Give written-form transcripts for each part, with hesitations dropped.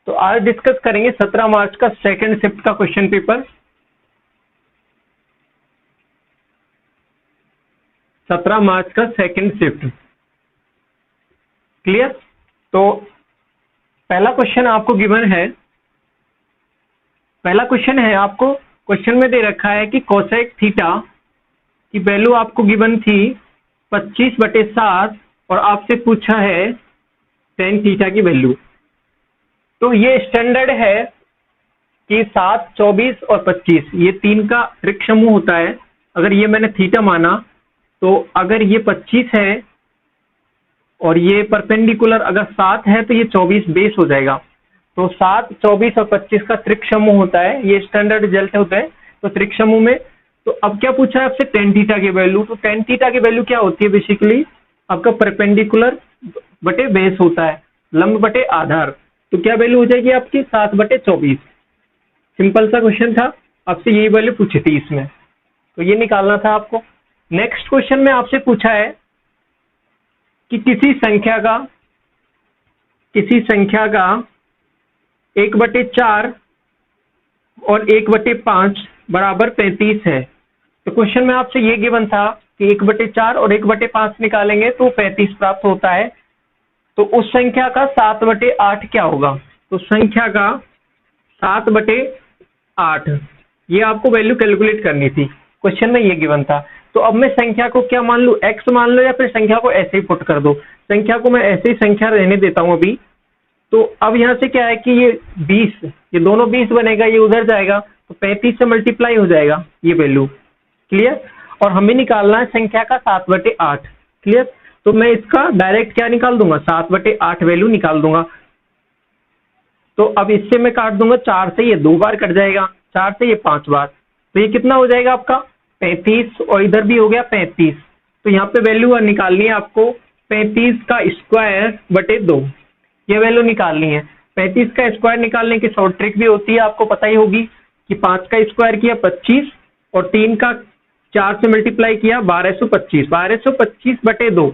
तो आज डिस्कस करेंगे 17 मार्च का सेकंड शिफ्ट का क्वेश्चन पेपर। 17 मार्च का सेकंड शिफ्ट क्लियर। तो पहला क्वेश्चन आपको गिवन है, पहला क्वेश्चन है आपको क्वेश्चन में दे रखा है कि कोसेक थीटा की वैल्यू आपको गिवन थी 25/7 और आपसे पूछा है टेन थीटा की वैल्यू। तो ये स्टैंडर्ड है कि 7, 24 और 25 ये तीन का त्रिक समूह होता है। अगर ये मैंने थीटा माना तो अगर ये 25 है और ये परपेंडिकुलर अगर 7 है तो ये 24 बेस हो जाएगा। तो 7, 24 और 25 का त्रिक समूह होता है, ये स्टैंडर्ड रिजल्ट होता है। तो त्रिक समूह में तो अब क्या पूछा है आपसे टेन थीटा की वैल्यू। तो टेन थीटा की वैल्यू क्या होती है, बेसिकली आपका परपेंडिकुलर बटे बेस होता है, लंब बटे आधार। तो क्या वैल्यू हो जाएगी आपकी 7/24। सिंपल सा क्वेश्चन था, आपसे यही वैल्यू पूछी थी इसमें, तो ये निकालना था आपको। नेक्स्ट क्वेश्चन में आपसे पूछा है कि किसी संख्या का 1/4 और 1/5 बराबर 35 है। तो क्वेश्चन में आपसे ये गिवन था कि 1/4 और 1/5 निकालेंगे तो 35 प्राप्त होता है। तो उस संख्या का 7/8 क्या होगा। तो संख्या का 7/8 ये आपको वैल्यू कैलकुलेट करनी थी, क्वेश्चन में ये गिवन था। तो अब मैं संख्या को क्या मान लूं, x मान लो या फिर संख्या को ऐसे ही पुट कर दो। संख्या को मैं ऐसे ही संख्या रहने देता हूं अभी। तो अब यहाँ से क्या है कि ये 20, ये दोनों 20 बनेगा, ये उधर जाएगा तो 35 से मल्टीप्लाई हो जाएगा ये वैल्यू। क्लियर। और हमें निकालना है संख्या का 7/8। क्लियर। तो मैं इसका डायरेक्ट क्या निकाल दूंगा, 7/8 वैल्यू निकाल दूंगा। तो अब इससे मैं काट दूंगा, 4 से ये 2 बार कट जाएगा, 4 से ये 5 बार, तो ये कितना हो जाएगा आपका 35 और इधर भी हो गया 35। तो यहाँ पे वैल्यू निकालनी है आपको 35 का स्क्वायर बटे 2, ये वैल्यू निकालनी है। 35 का स्क्वायर निकालने की शॉर्ट ट्रिक भी होती है, आपको पता ही होगी कि 5 का स्क्वायर किया 25 और 3 का 4 से मल्टीप्लाई किया 1225, 1225/2।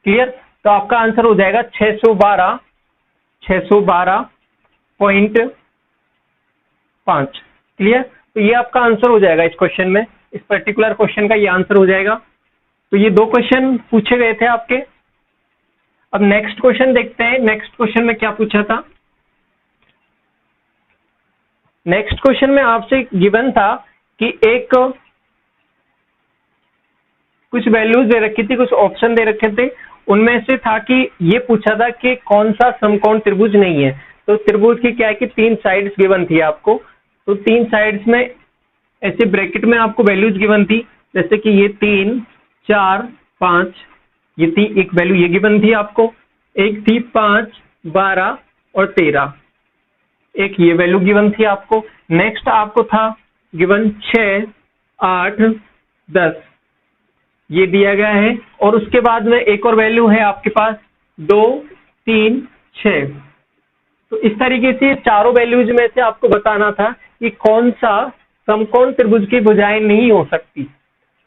क्लियर। तो आपका आंसर हो जाएगा 612.5। क्लियर। तो ये आपका आंसर हो जाएगा इस क्वेश्चन में, इस पर्टिकुलर क्वेश्चन का ये आंसर हो जाएगा। तो ये दो क्वेश्चन पूछे गए थे आपके। अब नेक्स्ट क्वेश्चन देखते हैं, नेक्स्ट क्वेश्चन में क्या पूछा था। नेक्स्ट क्वेश्चन में आपसे गिवन था कि एक कुछ वैल्यूज दे रखी थी, कुछ ऑप्शन दे रखे थे, उनमें से था कि ये पूछा था कि कौन सा समकोण त्रिभुज नहीं है। तो त्रिभुज की क्या है कि 3 साइड्स गिवन थी आपको। तो 3 साइड्स में ऐसे ब्रैकेट में आपको वैल्यूज गिवन थी, जैसे कि ये 3, 4, 5, ये थी एक वैल्यू ये गिवन थी आपको। एक थी 5, 12 और 13, एक ये वैल्यू गिवन थी आपको। नेक्स्ट आपको था गिवन 6, 8, 10, ये दिया गया है। और उसके बाद में एक और वैल्यू है आपके पास 2, 3, 6। तो इस तरीके से चारों वैल्यूज में से आपको बताना था कि कौन सा समकोण त्रिभुज की भुजाएं नहीं हो सकती।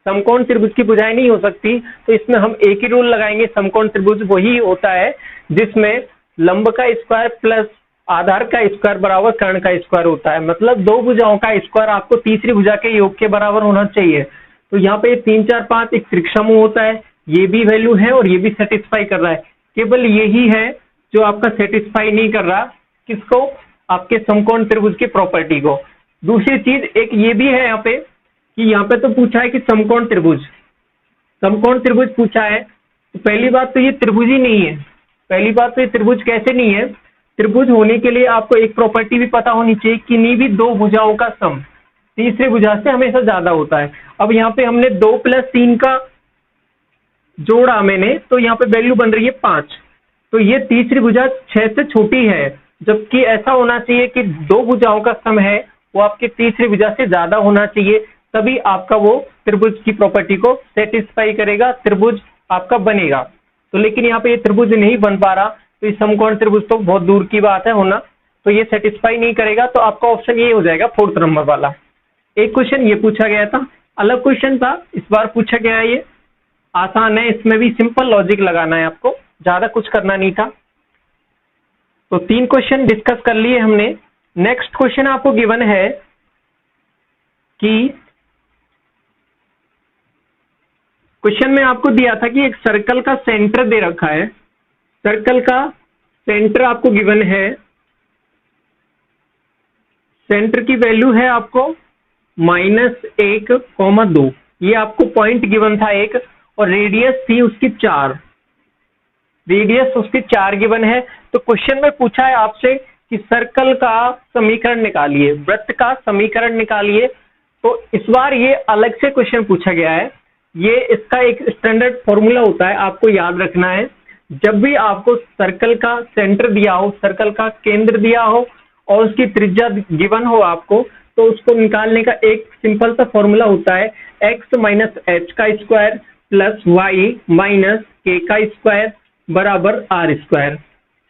समकोण त्रिभुज की भुजाएं नहीं हो सकती, तो इसमें हम एक ही रूल लगाएंगे, समकोण त्रिभुज वही होता है जिसमें लंब का स्क्वायर प्लस आधार का स्क्वायर बराबर कर्ण का स्क्वायर होता है। मतलब दो भुजाओं का स्क्वायर आपको तीसरी भुजा के योग के बराबर होना चाहिए। तो यहाँ पे 3, 4, 5 एक त्रिक समूह होता है, ये भी वैल्यू है और ये भी सेटिस्फाई कर रहा है। केवल यही है जो आपका सेटिस्फाई नहीं कर रहा, किसको, आपके समकोण त्रिभुज की प्रॉपर्टी को। दूसरी चीज एक ये भी है यहाँ पे कि यहाँ पे तो पूछा है कि समकोण त्रिभुज पूछा है। तो पहली बात तो ये त्रिभुज ही नहीं है। पहली बात तो ये त्रिभुज कैसे नहीं है, त्रिभुज होने के लिए आपको एक प्रॉपर्टी भी पता होनी चाहिए, किन्हीं भी दो भुजाओं का सम तीसरी भुजा से हमेशा ज्यादा होता है। अब यहाँ पे हमने 2 + 3 का जोड़ा मैंने, तो यहाँ पे वैल्यू बन रही है 5। तो ये तीसरी भुजा 6 से छोटी है, जबकि ऐसा होना चाहिए कि दो भुजाओं का सम है वो आपकी तीसरी भुजा से ज्यादा होना चाहिए, तभी आपका वो त्रिभुज की प्रॉपर्टी को सेटिस्फाई करेगा, त्रिभुज आपका बनेगा। तो लेकिन यहाँ पे ये त्रिभुज नहीं बन पा रहा, तो इस समकोण त्रिभुज तो बहुत दूर की बात है होना, तो ये सेटिस्फाई नहीं करेगा। तो आपका ऑप्शन ये हो जाएगा 4th नंबर वाला। एक क्वेश्चन ये पूछा गया था, अलग क्वेश्चन था, इस बार पूछा गया है, ये आसान है, इसमें भी सिंपल लॉजिक लगाना है आपको, ज्यादा कुछ करना नहीं था। तो 3 क्वेश्चन डिस्कस कर लिए हमने। नेक्स्ट क्वेश्चन आपको गिवन है कि क्वेश्चन में आपको दिया था कि एक सर्कल का सेंटर दे रखा है, सर्कल का सेंटर आपको गिवन है, सेंटर की वैल्यू है आपको -1, 2, ये आपको पॉइंट गिवन था एक, और रेडियस थी उसकी 4, रेडियस उसकी 4 गिवन है। तो क्वेश्चन में पूछा है आपसे कि सर्कल का समीकरण निकालिए, वृत्त का समीकरण निकालिए। तो इस बार ये अलग से क्वेश्चन पूछा गया है, ये इसका एक स्टैंडर्ड फॉर्मूला होता है, आपको याद रखना है। जब भी आपको सर्कल का सेंटर दिया हो, सर्कल का केंद्र दिया हो और उसकी त्रिज्या गिवन हो आपको, तो उसको निकालने का एक सिंपल सा फॉर्मूला होता है x माइनस एच का स्क्वायर प्लस वाई माइनस के का स्क्वायर बराबर आर स्क्वायर।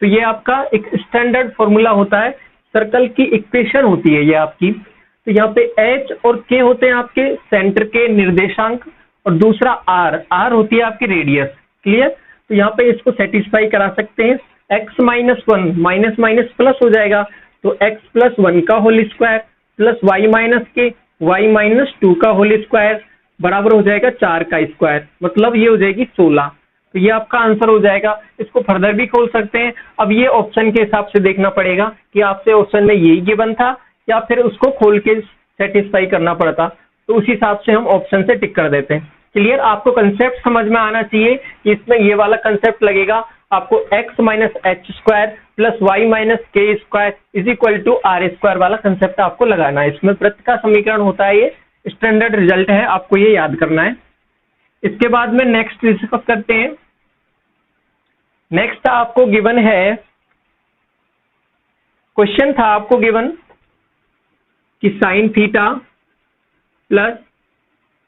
तो ये आपका एक स्टैंडर्ड फॉर्मूला होता है, सर्कल की इक्वेशन होती है ये आपकी। तो यहाँ पे h और k होते हैं आपके सेंटर के निर्देशांक, और दूसरा r होती है आपकी रेडियस। क्लियर? तो यहाँ पे इसको सेटिस्फाई करा सकते हैं। x minus 1 minus minus plus हो जाएगा, तो x प्लस 1 का whole square plus y minus के वाई माइनस 2 का होल स्क्वायर बराबर हो जाएगा 4 का स्क्वायर, मतलब ये हो जाएगी 16। तो ये आपका आंसर हो जाएगा। इसको फर्दर भी खोल सकते हैं। अब ये ऑप्शन के हिसाब से देखना पड़ेगा कि आपसे ऑप्शन में यही गिवन था या फिर उसको खोल के सेटिस्फाई करना पड़ता, तो उस हिसाब से हम ऑप्शन से टिक कर देते हैं। क्लियर? आपको कंसेप्ट समझ में आना चाहिए कि इसमें ये वाला कंसेप्ट लगेगा आपको, x minus h square plus y minus k square is equal to r square वाला कंसेप्ट आपको लगाना है। इसमें वृत्त का समीकरण होता है, ये स्टैंडर्ड रिजल्ट है, आपको ये याद करना है। इसके बाद में नेक्स्ट डिस्कस करते हैं। नेक्स्ट आपको गिवन है, क्वेश्चन था आपको गिवन कि sine theta plus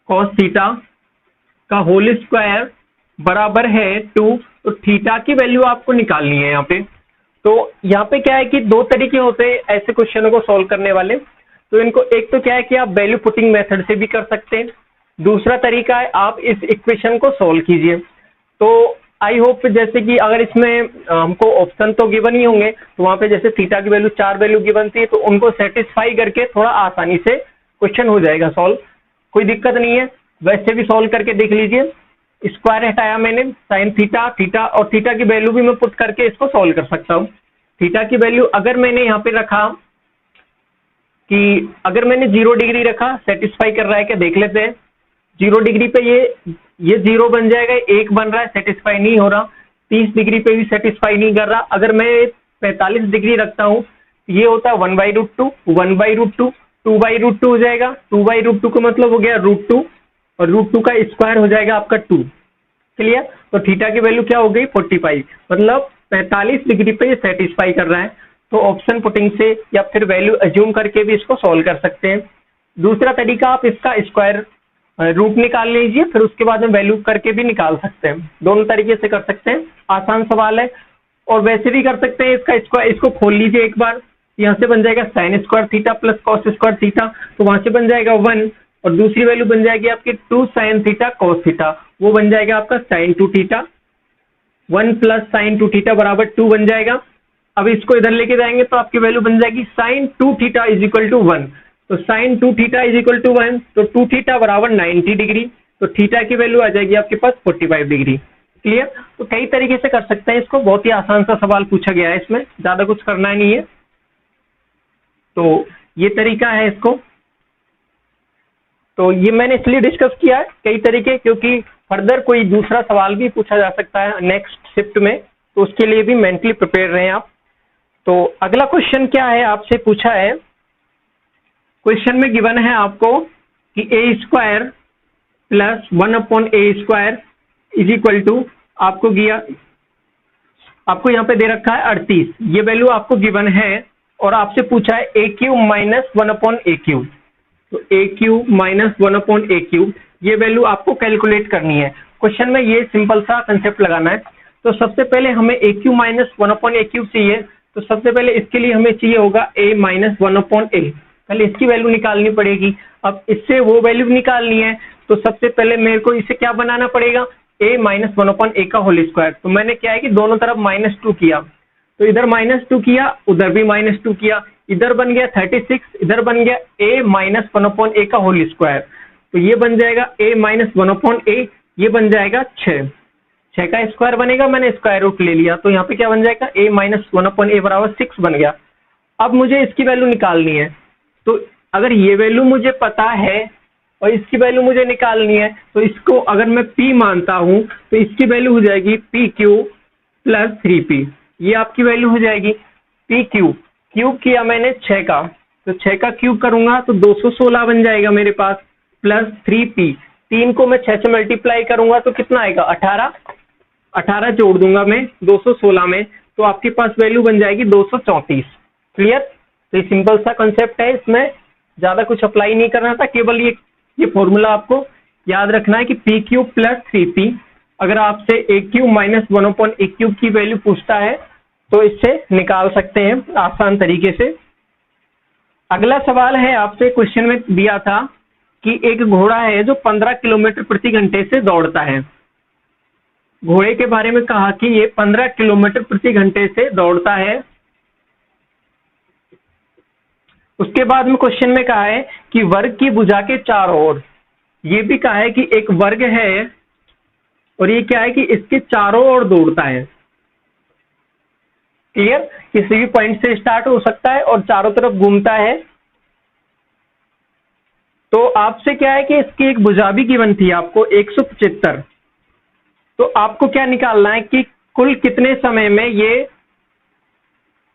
cos theta का होल स्क्वायर बराबर है 2। तो थीटा की वैल्यू आपको निकालनी है यहाँ पे। तो यहाँ पे क्या है कि 2 तरीके होते हैं ऐसे क्वेश्चनों को सॉल्व करने वाले। तो इनको एक तो क्या है कि आप वैल्यू पुटिंग मेथड से भी कर सकते हैं, दूसरा तरीका है आप इस इक्वेशन को सॉल्व कीजिए। तो आई होप जैसे कि अगर इसमें हमको ऑप्शन तो गिवन ही होंगे, तो वहां पे जैसे थीटा की वैल्यू 4 वैल्यू गिवन थी, तो उनको सेटिस्फाई करके थोड़ा आसानी से क्वेश्चन हो जाएगा सॉल्व, कोई दिक्कत नहीं है। वैसे भी सॉल्व करके देख लीजिए। स्क्वायर हटाया मैंने, साइन थीटा, थीटा और थीटा की वैल्यू भी मैं पुट करके इसको सॉल्व कर सकता हूँ। थीटा की वैल्यू अगर मैंने यहाँ पे रखा कि अगर मैंने 0 डिग्री रखा, सेटिस्फाई कर रहा है क्या देख लेते हैं। 0 डिग्री पे ये 0 बन जाएगा, 1 बन रहा है, सेटिस्फाई नहीं हो रहा। 30 डिग्री पे भी सेटिस्फाई नहीं कर रहा। अगर मैं 45 डिग्री रखता हूँ, ये होता है 1/√2, 1/√2, 2/√2 हो जाएगा। 2/√2 का मतलब हो गया √2, और √2 का स्क्वायर हो जाएगा आपका 2। क्लियर? तो थीटा की वैल्यू क्या हो गई 45, मतलब 45 डिग्री पे ये सेटिस्फाई कर रहा है। तो ऑप्शन पुटिंग से या फिर वैल्यू अज्यूम करके भी इसको सॉल्व कर सकते हैं। दूसरा तरीका, आप इसका स्क्वायर रूट निकाल लीजिए, फिर उसके बाद में वैल्यू करके भी निकाल सकते हैं। दोनों तरीके से कर सकते हैं, आसान सवाल है। और वैसे भी कर सकते हैं इसका स्क्वायर, इसको खोल लीजिए एक बार, यहाँ से बन जाएगा sine square theta plus cos square theta, तो वहां से बन जाएगा 1, और दूसरी वैल्यू बन जाएगी आपकी 2 साइन थीटा कॉस थीटा, वो बन जाएगा आपका sine 2 theta. 1 plus sine 2 theta बराबर 2 बन जाएगा। अब इसको इधर लेके जाएंगे तो आपकी वैल्यू बन जाएगी sine 2 theta is equal to 1। तो sine 2 theta is equal to 1, तो 2 थीटा बराबर 90 डिग्री, तो थीटा की वैल्यू आ जाएगी आपके पास 45 डिग्री। क्लियर? तो कई तरीके से कर सकते हैं इसको, बहुत ही आसान सा सवाल पूछा गया है, इसमें ज्यादा कुछ करना ही नहीं है। तो ये तरीका है इसको। तो ये मैंने इसलिए डिस्कस किया है कई तरीके, क्योंकि फर्दर कोई दूसरा सवाल भी पूछा जा सकता है नेक्स्ट शिफ्ट में, तो उसके लिए भी मेंटली प्रिपेयर रहें आप। तो अगला क्वेश्चन क्या है, आपसे पूछा है, क्वेश्चन में गिवन है आपको कि a square plus 1/a square is equal to, आपको यहाँ पे दे रखा है 38, ये वैल्यू आपको गिवन है, और आपसे पूछा है a³ माइनस 1/a³। तो a³ माइनस 1/a³, ये वैल्यू आपको कैलकुलेट करनी है। क्वेश्चन में ये सिंपल सा कंसेप्ट लगाना है। तो सबसे पहले हमें a³ माइनस 1/a³ चाहिए, तो सबसे पहले इसके लिए हमें चाहिए होगा a माइनस 1/a, पहले इसकी वैल्यू निकालनी पड़ेगी। अब इससे वो वैल्यू निकालनी है, तो सबसे पहले मेरे को इसे क्या बनाना पड़ेगा, a माइनस 1/a का होल स्क्वायर। तो मैंने क्या है कि दोनों तरफ -2 किया, तो इधर -2 किया, उधर भी -2 किया, इधर बन गया 36, इधर बन गया a माइनस 1/a का होल स्क्वायर। तो ये बन जाएगा a माइनस 1/a, ये बन जाएगा 6 का स्क्वायर बनेगा, मैंने स्क्वायर रूट ले लिया, तो यहाँ पे क्या बन जाएगा a माइनस 1/a बराबर 6 बन गया। अब मुझे इसकी वैल्यू निकालनी है, तो अगर ये वैल्यू मुझे पता है और इसकी वैल्यू मुझे निकालनी है, तो इसको अगर मैं p मानता हूं तो इसकी वैल्यू हो जाएगी pq प्लस 3p। ये आपकी वैल्यू हो जाएगी pq, क्यूब किया मैंने 6 का, तो 6 का क्यूब करूंगा तो 216 बन जाएगा मेरे पास, प्लस 3p, 3 को मैं 6 से मल्टीप्लाई करूंगा तो कितना आएगा 18 जोड़ दूंगा मैं 216 में, तो आपके पास वैल्यू बन जाएगी 234। क्लियर? तो ये सिंपल सा कंसेप्ट है, इसमें ज्यादा कुछ अप्लाई नहीं करना था, केवल ये फॉर्मूला आपको याद रखना है कि पी क्यूब प्लस 3p। अगर आपसे a cube minus 1/a cube की वैल्यू पूछता है तो इससे निकाल सकते हैं आसान तरीके से। अगला सवाल है, आपसे क्वेश्चन में दिया था कि एक घोड़ा है जो 15 किलोमीटर प्रति घंटे से दौड़ता है। घोड़े के बारे में कहा कि ये 15 किलोमीटर प्रति घंटे से दौड़ता है। उसके बाद में क्वेश्चन में कहा है कि वर्ग की भुजा के चारों ओर, ये भी कहा है कि एक वर्ग है और ये क्या है कि इसके चारों ओर दौड़ता है। क्लियर? किसी भी पॉइंट से स्टार्ट हो सकता है और चारों तरफ घूमता है। तो आपसे क्या है कि इसकी एक भुजा भी गिवन थी आपको 175, तो आपको क्या निकालना है कि कुल कितने समय में ये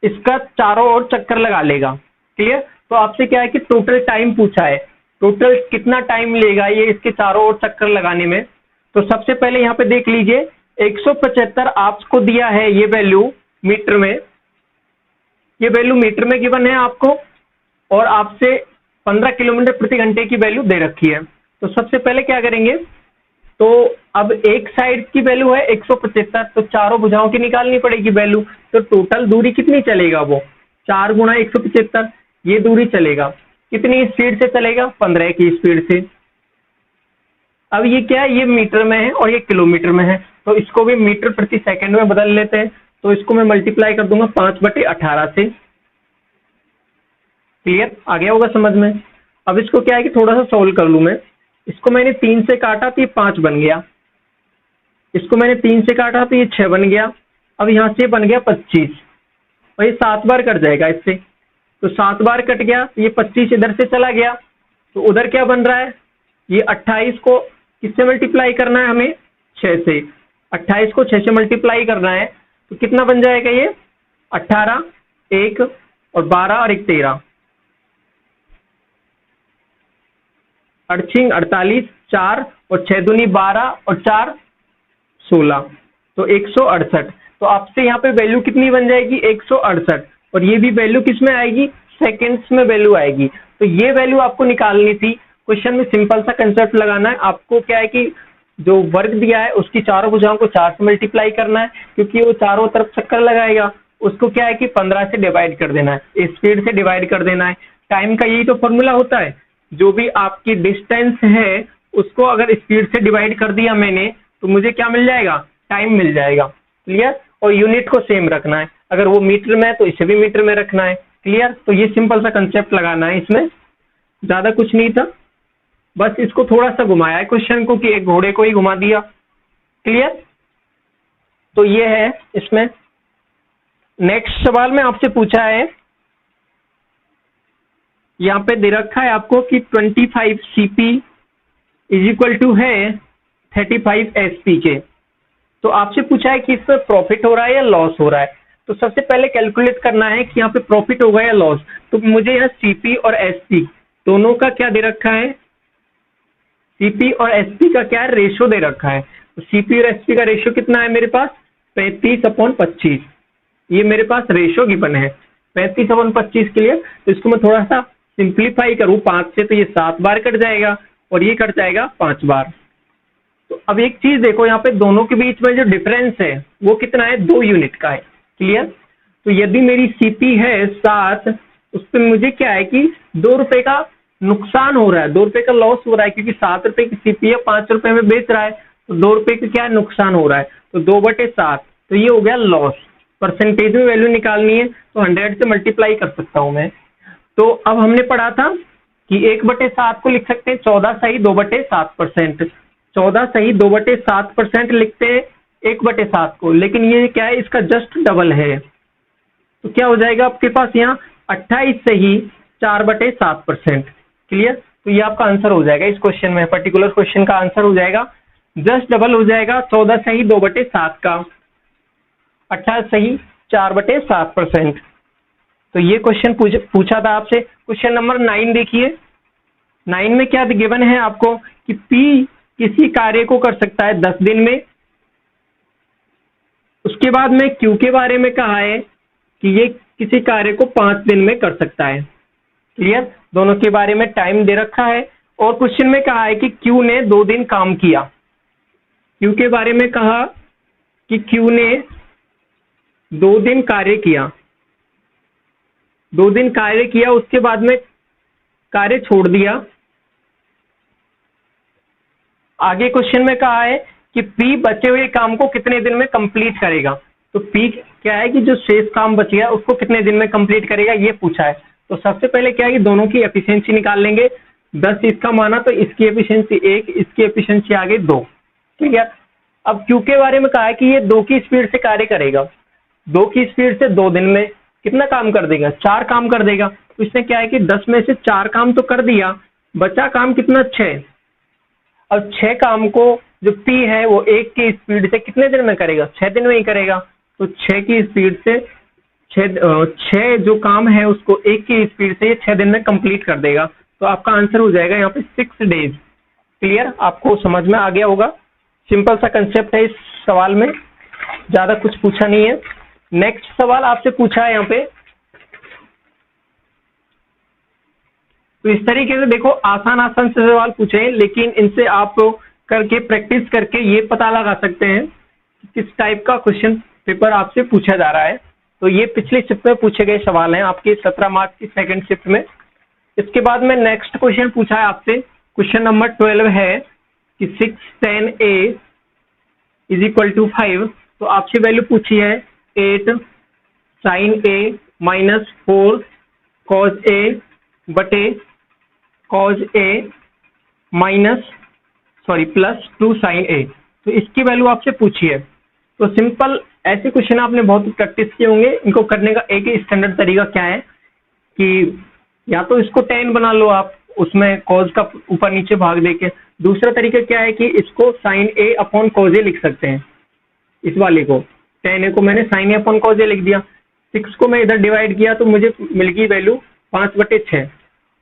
इसका चारों ओर चक्कर लगा लेगा। क्लियर? तो आपसे क्या है कि टोटल टाइम पूछा है, टोटल कितना टाइम लेगा ये इसके चारों ओर चक्कर लगाने में। तो सबसे पहले यहाँ पे देख लीजिए 175 आपको दिया है, ये वैल्यू मीटर में, ये वैल्यू मीटर में गिवन है आपको, और आपसे 15 किलोमीटर प्रति घंटे की वैल्यू दे रखी है। तो सबसे पहले क्या करेंगे, तो अब एक साइड की वैल्यू है 175, तो चारों भुजाओं की निकालनी पड़ेगी वैल्यू। तो टोटल दूरी कितनी चलेगा, वो 4 गुणा 175 ये दूरी चलेगा। कितनी स्पीड से चलेगा, 15 की स्पीड से। अब ये क्या है, ये मीटर में है और ये किलोमीटर में है, तो इसको भी मीटर प्रति सेकंड में बदल लेते हैं। तो इसको मैं मल्टीप्लाई कर दूंगा 5/18 से। क्लियर? आ गया होगा समझ में। अब इसको क्या है कि थोड़ा सा सोल्व कर लूं मैं। इसको मैंने 3 से काटा तो ये 5 बन गया, इसको मैंने 3 से काटा तो ये 6 बन गया, अब यहां से बन गया 25, और ये 7 बार कट जाएगा इससे, तो 7 बार कट गया तो ये 25 इधर से चला गया, तो उधर क्या बन रहा है, ये 28 को किससे मल्टीप्लाई करना है हमें, 6 से। 28 को 6 से मल्टीप्लाई करना है तो कितना बन जाएगा, ये 18, 1 और 12 और 1 13, 48, 4 और 6 दूनी 12 और 4 16, तो 168। तो आपसे यहाँ पे वैल्यू कितनी बन जाएगी, 168, और ये भी वैल्यू किस में आएगी, सेकेंड्स में वैल्यू आएगी। तो ये वैल्यू आपको निकालनी थी। क्वेश्चन में सिंपल सा कंसेप्ट लगाना है आपको, क्या है कि जो वर्ग दिया है उसकी चारों भुजाओं को 4 से मल्टीप्लाई करना है, क्योंकि वो चारों तरफ चक्कर लगाएगा, उसको क्या है कि 15 से डिवाइड कर देना है, स्पीड से डिवाइड कर देना है। टाइम का यही तो फॉर्मूला होता है, जो भी आपकी डिस्टेंस है उसको अगर स्पीड से डिवाइड कर दिया मैंने तो मुझे क्या मिल जाएगा, टाइम मिल जाएगा। क्लियर? और यूनिट को सेम रखना है, अगर वो मीटर में है तो इसे भी मीटर में रखना है। क्लियर? तो ये सिंपल सा कंसेप्ट लगाना है, इसमें ज्यादा कुछ नहीं था, बस इसको थोड़ा सा घुमाया है क्वेश्चन को, कि एक घोड़े को ही घुमा दिया। क्लियर? तो ये है इसमें। नेक्स्ट सवाल में आपसे पूछा है, यहाँ पे दे रखा है आपको कि 25 CP इज इक्वल टू है 35 SP के। तो आपसे पूछा है कि इसमें प्रॉफिट हो रहा है या लॉस हो रहा है। तो सबसे पहले कैलकुलेट करना है कि यहाँ पे प्रॉफिट होगा या लॉस। तो मुझे यहाँ CP और SP दोनों का क्या दे रखा है, CP और SP का क्या रेशो दे रखा है। तो CP और SP का रेशो कितना है मेरे पास, 35/25। ये मेरे पास रेशो गिवन है 35/25 के लिए। तो इसको मैं थोड़ा सा सिंप्लीफाई करूं 5 से, तो ये 7 बार कट जाएगा और ये कट जाएगा 5 बार। तो अब एक चीज देखो, यहाँ पे दोनों के बीच में जो डिफरेंस है वो कितना है, 2 यूनिट का है। क्लियर? तो यदि मेरी CP है 7, उस पर मुझे क्या है कि 2 रुपए का नुकसान हो रहा है, 2 रुपए का लॉस हो रहा है, क्योंकि 7 रुपए की CP है, 5 रुपए में बेच रहा है, तो 2 रुपए का क्या नुकसान हो रहा है, तो 2/7, तो ये हो गया लॉस। परसेंटेज में वैल्यू निकालनी है तो 100 से मल्टीप्लाई कर सकता हूं मैं। तो अब हमने पढ़ा था कि 1/7 को लिख सकते हैं 14 सही 2/7%। 14 सही 2/7% लिखते हैं 1/7 को, लेकिन ये क्या है, इसका जस्ट डबल है। तो क्या हो जाएगा आपके पास यहाँ 28 सही 4/7%। क्लियर? तो ये आपका आंसर हो जाएगा इस क्वेश्चन में, पर्टिकुलर क्वेश्चन का आंसर हो जाएगा जस्ट डबल हो जाएगा 14 सही 2/7 का 28 सही 4/7%। तो ये क्वेश्चन पूछा था आपसे। क्वेश्चन नंबर 9 देखिए। 9 में क्या गिवन है आपको कि P किसी कार्य को कर सकता है 10 दिन में। उसके बाद में Q के बारे में कहा है कि ये किसी कार्य को 5 दिन में कर सकता है। क्लियर? दोनों के बारे में टाइम दे रखा है और क्वेश्चन में कहा है कि Q ने 2 दिन काम किया। Q के बारे में कहा कि Q ने 2 दिन कार्य किया, 2 दिन कार्य किया, उसके बाद में कार्य छोड़ दिया। आगे क्वेश्चन में कहा है कि P बचे हुए काम को कितने दिन में कंप्लीट करेगा। तो P क्या है कि जो शेष काम बच गया उसको कितने दिन में कंप्लीट करेगा ये पूछा है। तो सबसे पहले क्या है कि दोनों की एफिशिएंसी निकाल लेंगे। 10 इसका माना तो इसकी एफिशिएंसी 1, इसकी एफिशिएंसी आ गई 2। ठीक है? अब Q के बारे में कहा है कि ये 2 की स्पीड से कार्य करेगा। 2 की स्पीड से 2 दिन में कितना काम कर देगा? 4 काम कर देगा। तो इसने क्या है कि 10 में से 4 काम तो कर दिया, बचा काम कितना? 6। अब 6 काम को जो P है वो 1 की स्पीड से कितने दिन में करेगा? 6 दिन में ही करेगा। तो 6 की स्पीड से 6 जो काम है उसको 1 की स्पीड से 6 दिन में कंप्लीट कर देगा। तो आपका आंसर हो जाएगा यहाँ पे 6 डेज। क्लियर? आपको समझ में आ गया होगा। सिंपल सा कंसेप्ट है इस सवाल में, ज्यादा कुछ पूछा नहीं है। नेक्स्ट सवाल आपसे पूछा है यहाँ पे, तो इस तरीके से देखो आसान आसान से सवाल पूछे हैं, लेकिन इनसे आप करके प्रैक्टिस करके ये पता लगा सकते हैं कि किस टाइप का क्वेश्चन पेपर आपसे पूछा जा रहा है। तो ये पिछली शिफ्ट में पूछे गए सवाल हैं आपके 17 मार्च की सेकंड शिफ्ट में। इसके बाद में नेक्स्ट क्वेश्चन पूछा है आपसे, क्वेश्चन नंबर 12 है कि 6 tan A is equal to 5। तो आपसे वैल्यू पूछी है 8 sin A minus 4 cos A बटे cos A minus plus 2 sin A। तो इसकी वैल्यू आपसे पूछी है। तो सिंपल ऐसे क्वेश्चन आपने बहुत प्रैक्टिस किए होंगे। इनको करने का एक ही स्टैंडर्ड तरीका क्या है कि या तो इसको tan बना लो आप, उसमें cos का ऊपर नीचे भाग देके। दूसरा तरीका क्या है कि इसको sin A upon cos A लिख सकते हैं। इस वाले को tan A को मैंने sin A upon cos A लिख दिया। 6 को मैं इधर डिवाइड किया तो मुझे मिल गई वैल्यू 5/6।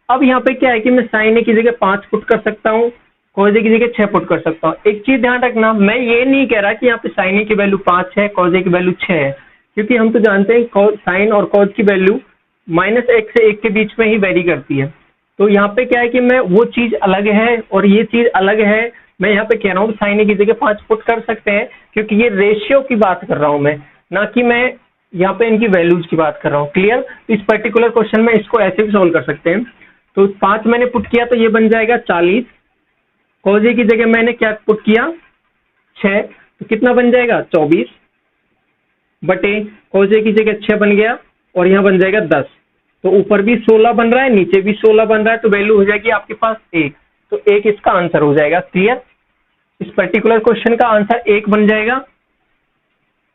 अब यहाँ पे क्या है कि मैं sin A की जगह 5 पुट कर सकता हूँ, cos A की जगह 6 पुट कर सकता हूँ। एक चीज ध्यान रखना, मैं ये नहीं कह रहा कि यहाँ पे sin A की वैल्यू 5 है, cos A की वैल्यू 6 है, क्योंकि हम तो जानते हैं sin और cos की वैल्यू -1 से 1 के बीच में ही वेरी करती है। तो यहाँ पे क्या है कि मैं वो चीज अलग है और ये चीज अलग है। मैं यहाँ पे कह रहा हूँ sin A की जगह 5 पुट कर सकते हैं, क्योंकि ये रेशियो की बात कर रहा हूँ मैं, ना कि मैं यहाँ पे इनकी वैल्यूज की बात कर रहा हूँ। क्लियर? इस पर्टिकुलर क्वेश्चन में इसको ऐसे भी सोल्व कर सकते हैं। तो 5 मैंने पुट किया तो ये बन जाएगा 40। cos A की जगह मैंने क्या पुट किया? 6, तो कितना बन जाएगा? 24 बटे cos A की जगह 6 बन गया और यहाँ बन जाएगा 10। तो ऊपर भी 16 बन रहा है, नीचे भी 16 बन रहा है, तो वैल्यू हो जाएगी आपके पास 1। तो 1 इसका आंसर हो जाएगा। क्लियर? इस पर्टिकुलर क्वेश्चन का आंसर 1 बन जाएगा।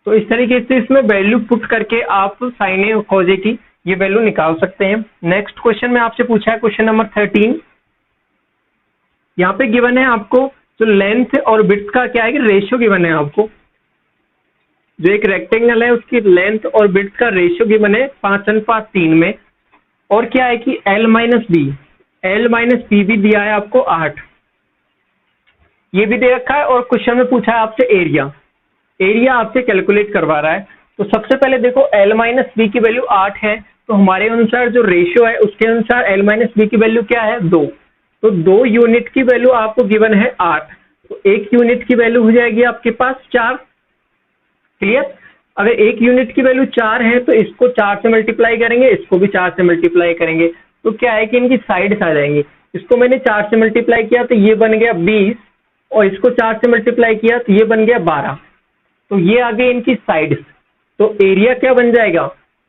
तो इस तरीके से इसमें वैल्यू पुट करके आप sin A और cos A की ये वैल्यू निकाल सकते हैं। नेक्स्ट क्वेश्चन में आपसे पूछा है क्वेश्चन नंबर 13। यहाँ पे गिवन है आपको जो लेंथ और विड्थ का क्या है कि रेशियो गिवन है आपको। जो एक रेक्टेंगल है उसकी लेंथ और विड्थ का रेशियो गिवन है 5:3 में। और क्या है कि L माइनस बी भी दिया है आपको 8, ये भी दे रखा है। और क्वेश्चन में पूछा है आपसे एरिया आपसे कैलकुलेट करवा रहा है। तो सबसे पहले देखो L माइनस बी की वैल्यू 8 है, तो हमारे अनुसार जो रेशियो है उसके अनुसार L माइनस बी की वैल्यू क्या है? 2। तो 2 यूनिट की वैल्यू आपको गिवन है 8, तो 1 यूनिट की वैल्यू हो जाएगी आपके पास 4। क्लियर? अगर 1 यूनिट की वैल्यू 4 है तो इसको 4 से मल्टीप्लाई करेंगे, इसको भी 4 से मल्टीप्लाई करेंगे, तो क्या है कि इनकी साइड्स आ जाएंगी। इसको मैंने 4 से मल्टीप्लाई किया तो ये बन गया 20 और इसको 4 से मल्टीप्लाई किया तो ये बन गया 12। तो ये आ गई इनकी साइड्स। तो एरिया क्या बन जाएगा,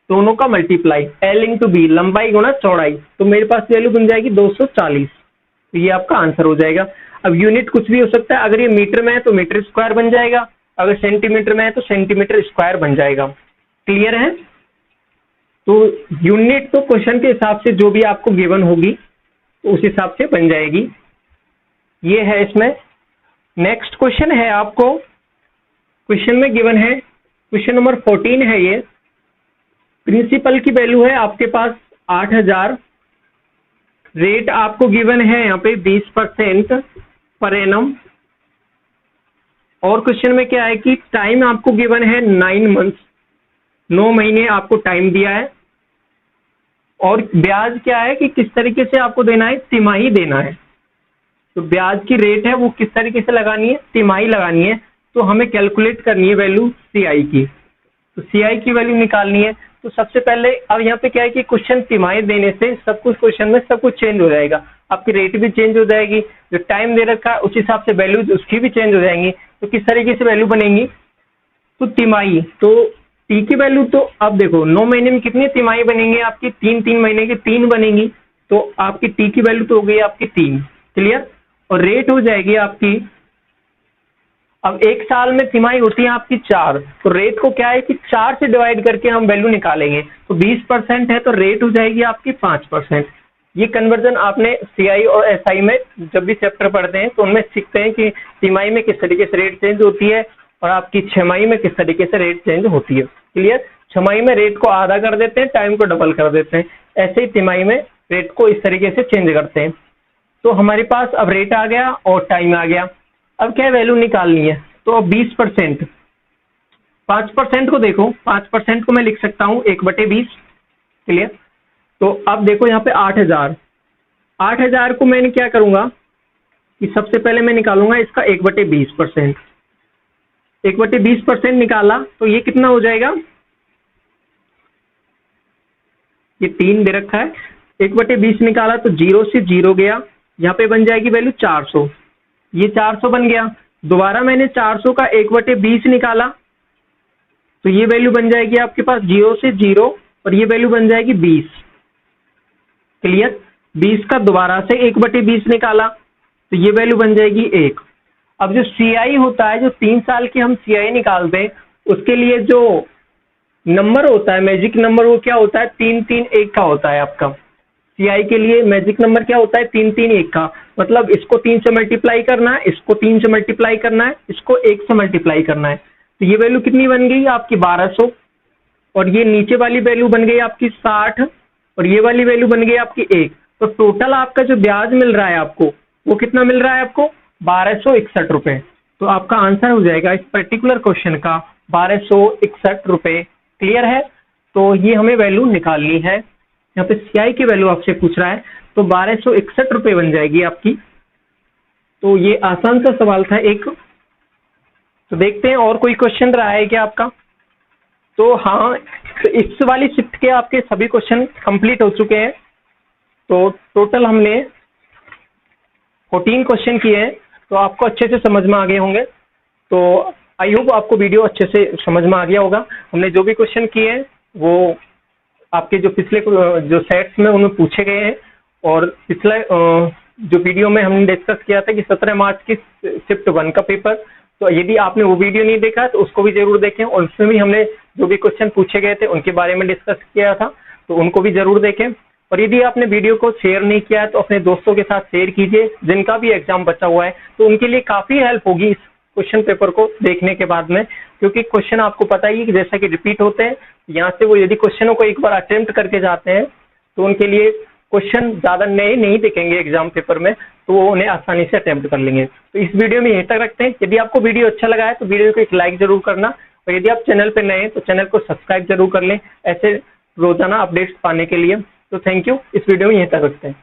दोनों का मल्टीप्लाई, L इंटू बी, लंबाई गुणा चौड़ाई, तो मेरे पास वैल्यू बन जाएगी 240। तो ये आपका आंसर हो जाएगा। अब यूनिट कुछ भी हो सकता है, अगर ये मीटर में है तो मीटर स्क्वायर बन जाएगा, अगर सेंटीमीटर में है तो सेंटीमीटर स्क्वायर बन जाएगा। क्लियर है? तो यूनिट तो क्वेश्चन के हिसाब से जो भी आपको गिवन होगी तो उस हिसाब से बन जाएगी। ये है इसमें। नेक्स्ट क्वेश्चन है आपको, क्वेश्चन में गिवन है, क्वेश्चन नंबर 14 है ये। प्रिंसिपल की वैल्यू है आपके पास 8000, रेट आपको गिवन है यहाँ पे 20% पर एनम, और क्वेश्चन में क्या है कि टाइम आपको गिवन है 9 मंथ्स, 9 महीने आपको टाइम दिया है, और ब्याज क्या है कि किस तरीके से आपको देना है, तिमाही देना है। तो ब्याज की रेट है वो किस तरीके से लगानी है, तिमाही लगानी है। तो हमें कैलकुलेट करनी है वैल्यू CI की, तो CI की वैल्यू निकालनी है। तो सबसे पहले अब यहाँ पे क्या है कि क्वेश्चन तिमाही देने से सब कुछ क्वेश्चन में सब कुछ चेंज हो जाएगा, आपकी रेट भी चेंज हो जाएगी, जो टाइम दे रखा है उस हिसाब से वैल्यूज उसकी भी चेंज हो जाएंगी। तो किस तरीके से वैल्यू बनेगी, तो तिमाही, तो टी की वैल्यू, तो अब देखो 9 महीने में कितनी तिमाही बनेंगे आपकी, 3 महीने की 3 बनेगी, तो आपकी टी की वैल्यू तो हो गई आपकी 3। क्लियर? और रेट हो जाएगी आपकी, अब 1 साल में तिमाही होती है आपकी 4, तो रेट को क्या है कि 4 से डिवाइड करके हम वैल्यू निकालेंगे, तो 20% है तो रेट हो जाएगी आपकी 5%। ये कन्वर्जन आपने CI और SI में जब भी चैप्टर पढ़ते हैं तो उनमें सीखते हैं कि तिमाही में किस तरीके से रेट चेंज होती है और आपकी छमाही में किस तरीके से रेट चेंज होती है। क्लियर? छमाही में रेट को आधा कर देते हैं, टाइम को डबल कर देते हैं, ऐसे ही तिमाही में रेट को इस तरीके से चेंज करते हैं। तो हमारे पास अब रेट आ गया और टाइम आ गया, अब क्या वैल्यू निकालनी है, तो अब 20%, 5% को देखो, 5% को मैं लिख सकता हूं 1/20। क्लियर? तो अब देखो यहाँ पे 8000, 8000 को मैंने क्या करूंगा कि सबसे पहले मैं निकालूंगा इसका 1/20%, 1/20% निकाला तो ये कितना हो जाएगा, ये 3 दे रखा है, 1/20 निकाला तो 0 से 0 गया, यहाँ पे बन जाएगी वैल्यू 400, ये 400 बन गया। दोबारा मैंने 400 का 1/20 निकाला तो ये वैल्यू बन जाएगी आपके पास 0 से 0, और ये वैल्यू बन जाएगी 20। क्लियर? 20 का दोबारा से 1/20 निकाला तो ये वैल्यू बन जाएगी 1। अब जो CI होता है, जो 3 साल की हम CI निकालते हैं, उसके लिए जो नंबर होता है, मैजिक नंबर, वो क्या होता है, 331 का होता है आपका। CI के लिए मैजिक नंबर क्या होता है, 331 का, मतलब इसको 3 से मल्टीप्लाई करना है, इसको 3 से मल्टीप्लाई करना है, इसको 1 से मल्टीप्लाई करना है। तो ये वैल्यू कितनी बन गई आपकी 1200, और ये नीचे वाली वैल्यू बन गई आपकी 60, और ये वाली वैल्यू बन गई आपकी 1। तो टोटल आपका जो ब्याज मिल रहा है आपको, वो कितना मिल रहा है आपको, 1261 रुपए। तो आपका आंसर हो जाएगा इस पर्टिकुलर क्वेश्चन का 1261 रुपए। क्लियर है? तो ये हमें वैल्यू निकालनी है। यहाँ पे CI की वैल्यू आपसे पूछ रहा है, तो 1261 रुपए बन जाएगी आपकी। तो ये आसान सा सवाल था एक। तो देखते हैं और कोई क्वेश्चन रहा है क्या आपका। तो हाँ, तो इस वाली शिफ्ट के आपके सभी क्वेश्चन कंप्लीट हो चुके हैं। तो टोटल हमने 14 क्वेश्चन किए हैं, तो आपको अच्छे से समझ में आ गए होंगे। तो आई होप आपको वीडियो अच्छे से समझ में आ गया होगा। हमने जो भी क्वेश्चन किए हैं वो आपके जो पिछले जो सेट्स में उनमें पूछे गए हैं, और पिछला जो वीडियो में हमने डिस्कस किया था कि 17 मार्च की शिफ्ट 1 का पेपर, तो यदि आपने वो वीडियो नहीं देखा तो उसको भी जरूर देखें, और उसमें भी हमने जो भी क्वेश्चन पूछे गए थे उनके बारे में डिस्कस किया था, तो उनको भी जरूर देखें। और यदि आपने वीडियो को शेयर नहीं किया है तो अपने दोस्तों के साथ शेयर कीजिए, जिनका भी एग्जाम बचा हुआ है, तो उनके लिए काफ़ी हेल्प होगी इस क्वेश्चन पेपर को देखने के बाद में। क्योंकि क्वेश्चन आपको पता ही है कि जैसा कि रिपीट होते हैं, यहाँ से वो यदि क्वेश्चनों को एक बार अटेम्प्ट करके जाते हैं तो उनके लिए क्वेश्चन ज़्यादा नए नहीं दिखेंगे एग्जाम पेपर में, तो वो उन्हें आसानी से अटेम्प्ट कर लेंगे। तो इस वीडियो में यहीं तक रखते हैं। यदि आपको वीडियो अच्छा लगा है तो वीडियो को एक लाइक जरूर करना, और यदि आप चैनल पर नए हैं तो चैनल को सब्सक्राइब जरूर कर लें ऐसे रोजाना अपडेट्स पाने के लिए। तो थैंक यू, इस वीडियो में यहीं तक रखते हैं।